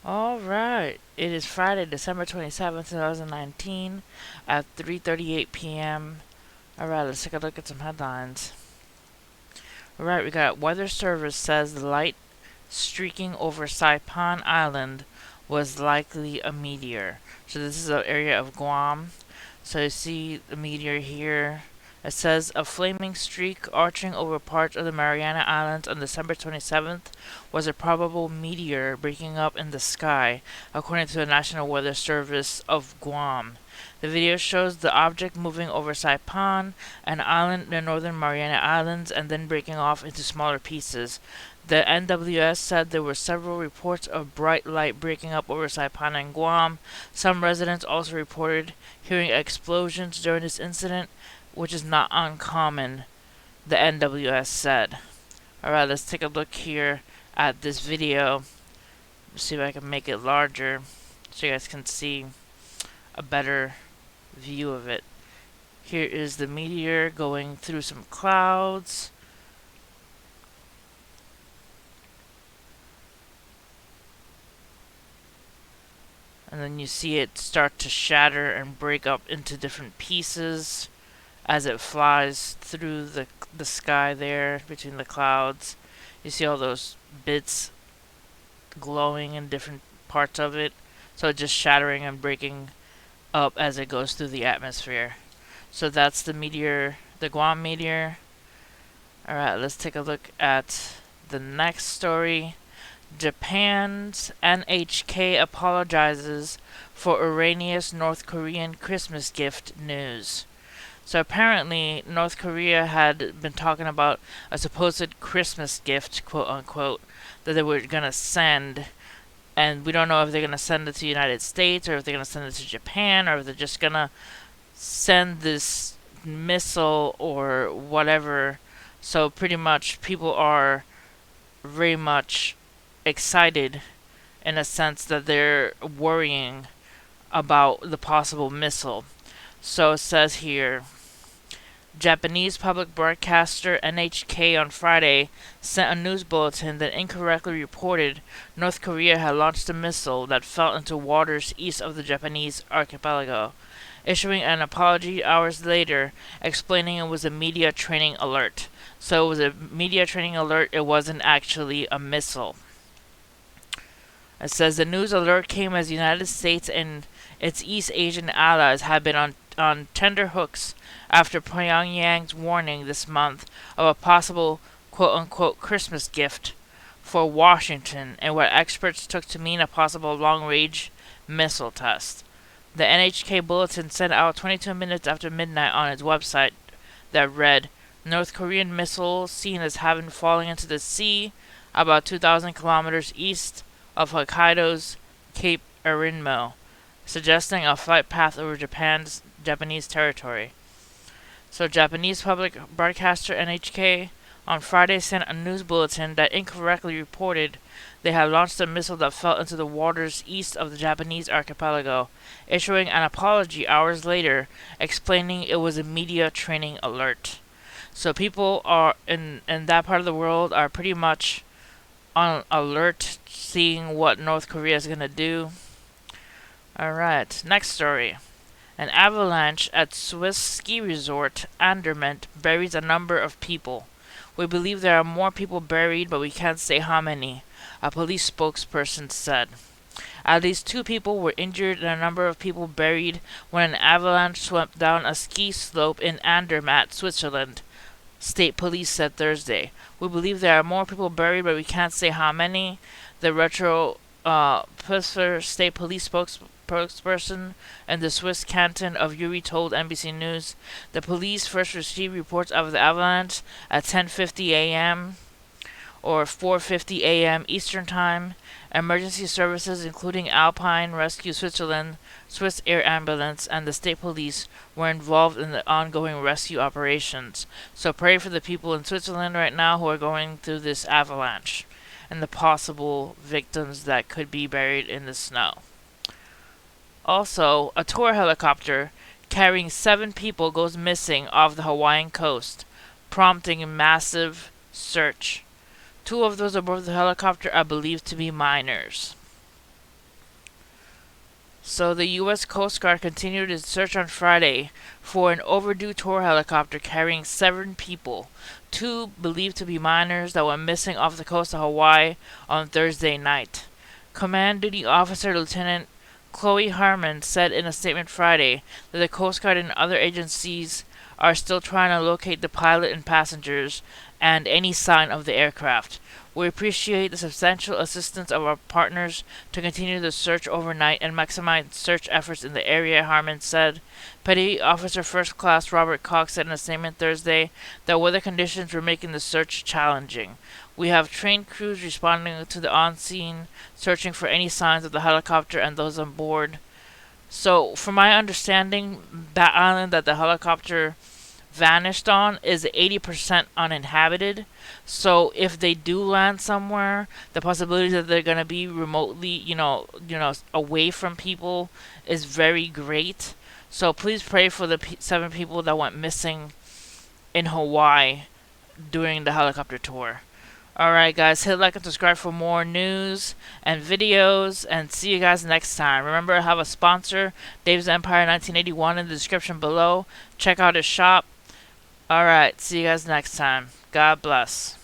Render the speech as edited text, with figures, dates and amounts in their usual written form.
Alright, it is Friday, December 27th, 2019 at 3:38 p.m. Alright, let's take a look at some headlines. Alright, we got Weather Service says the light streaking over Saipan Island was likely a meteor. So this is an area of Guam. So you see the meteor here. It says a flaming streak arching over parts of the Mariana Islands on December 27th was a probable meteor breaking up in the sky, according to the National Weather Service of Guam. The video shows the object moving over Saipan, an island in the northern Mariana Islands, and then breaking off into smaller pieces. The NWS said there were several reports of bright light breaking up over Saipan and Guam. Some residents also reported hearing explosions during this incident, which is not uncommon, the NWS said. Alright, let's take a look here at this video. See if I can make it larger so you guys can see a better view of it. Here is the meteor going through some clouds. And then you see it start to shatter and break up into different pieces as it flies through the sky there between the clouds. You see all those bits glowing in different parts of it. So just shattering and breaking up as it goes through the atmosphere. So that's the meteor, the Guam meteor. Alright, let's take a look at the next story. Japan's NHK apologizes for erroneous North Korean Christmas gift news. So apparently, North Korea had been talking about a supposed Christmas gift, quote unquote, that they were going to send. And we don't know if they're going to send it to the United States or if they're going to send it to Japan or if they're just going to send this missile or whatever. So pretty much people are very much excited in a sense that they're worrying about the possible missile. So it says here, Japanese public broadcaster NHK on Friday sent a news bulletin that incorrectly reported North Korea had launched a missile that fell into waters east of the Japanese archipelago, issuing an apology hours later, explaining it was a media training alert. So it was a media training alert, it wasn't actually a missile. It says the news alert came as the United States and its East Asian allies have been on tender hooks after Pyongyang's warning this month of a possible quote-unquote Christmas gift for Washington and what experts took to mean a possible long-range missile test. The NHK bulletin sent out 22 minutes after midnight on its website that read, North Korean missile seen as having fallen into the sea about 2,000 kilometers east of Hokkaido's Cape Erinmo, suggesting a flight path over Japanese territory. So Japanese public broadcaster NHK on Friday sent a news bulletin that incorrectly reported they had launched a missile that fell into the waters east of the Japanese archipelago, issuing an apology hours later, explaining it was a media training alert. So people are in that part of the world are pretty much on alert, seeing what North Korea is going to do. Alright, next story. An avalanche at Swiss ski resort Andermatt buries a number of people. We believe there are more people buried, but we can't say how many, a police spokesperson said. At least 2 people were injured and a number of people buried when an avalanche swept down a ski slope in Andermatt, Switzerland, state police said Thursday. We believe there are more people buried, but we can't say how many, the retro Pusser state police spokesperson in the Swiss canton of Uri told NBC News. The police first received reports of the avalanche at 10:50 a.m. or 4:50 a.m. Eastern Time. Emergency services, including Alpine Rescue Switzerland, Swiss Air Ambulance, and the state police, were involved in the ongoing rescue operations. So pray for the people in Switzerland right now who are going through this avalanche and the possible victims that could be buried in the snow. Also, a tour helicopter carrying 7 people goes missing off the Hawaiian coast, prompting a massive search. 2 of those aboard the helicopter are believed to be minors. So the U.S. Coast Guard continued its search on Friday for an overdue tour helicopter carrying 7 people, 2 believed to be minors that went missing off the coast of Hawaii on Thursday night. Command Duty Officer Lieutenant Chloe Harmon said in a statement Friday that the Coast Guard and other agencies are still trying to locate the pilot and passengers and any sign of the aircraft. We appreciate the substantial assistance of our partners to continue the search overnight and maximize search efforts in the area, Harmon said. Petty Officer First Class Robert Cox said in a statement Thursday that weather conditions were making the search challenging. We have trained crews responding to the on-scene, searching for any signs of the helicopter and those on board. So, from my understanding, that island that the helicopter vanished on is 80% uninhabited. So if they do land somewhere, the possibility that they're gonna be remotely, away from people is very great. So please pray for the 7 people that went missing in Hawaii during the helicopter tour. Alright, guys, hit like and subscribe for more news and videos, and see you guys next time. Remember, I have a sponsor, Dave's Empire 1981, in the description below. Check out his shop. Alright, see you guys next time. God bless.